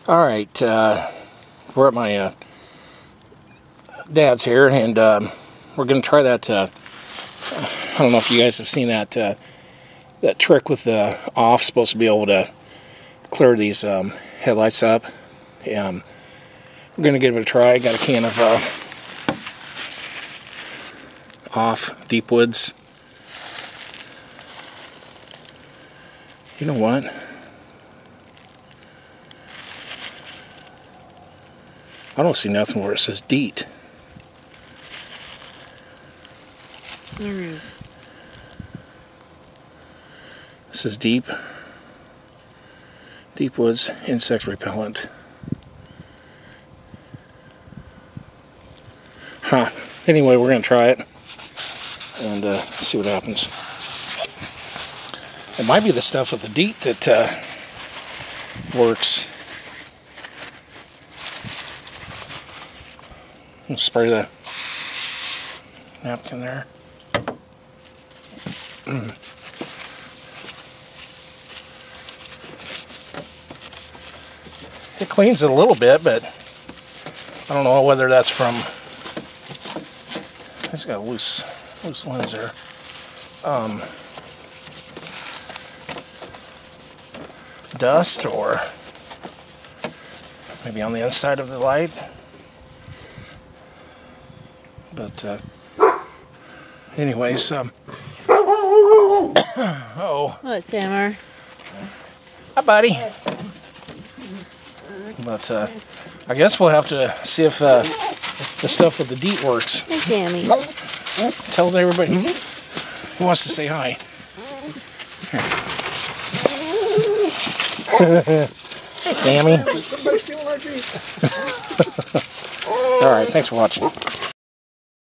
Alright, we're at my dad's here, and we're going to try that, I don't know if you guys have seen that that trick with the off, supposed to be able to clear these headlights up. We're going to give it a try. I got a can of off Deep Woods. You know what? I don't see nothing where it says DEET. There is. This is Deep Woods insect repellent. Huh. Anyway, we're going to try it and see what happens. It might be the stuff with the DEET that works. I'll spray the napkin there. It cleans it a little bit, but I don't know whether that's from... It's got a loose lens there. Dust, or maybe on the inside of the light. But anyways, oh. What, Sammer? Hi, buddy. But I guess we'll have to see if the stuff with the DEET works. Hey, Sammy. Tell everybody who wants to say hi. Hey, Sammy. All right, thanks for watching.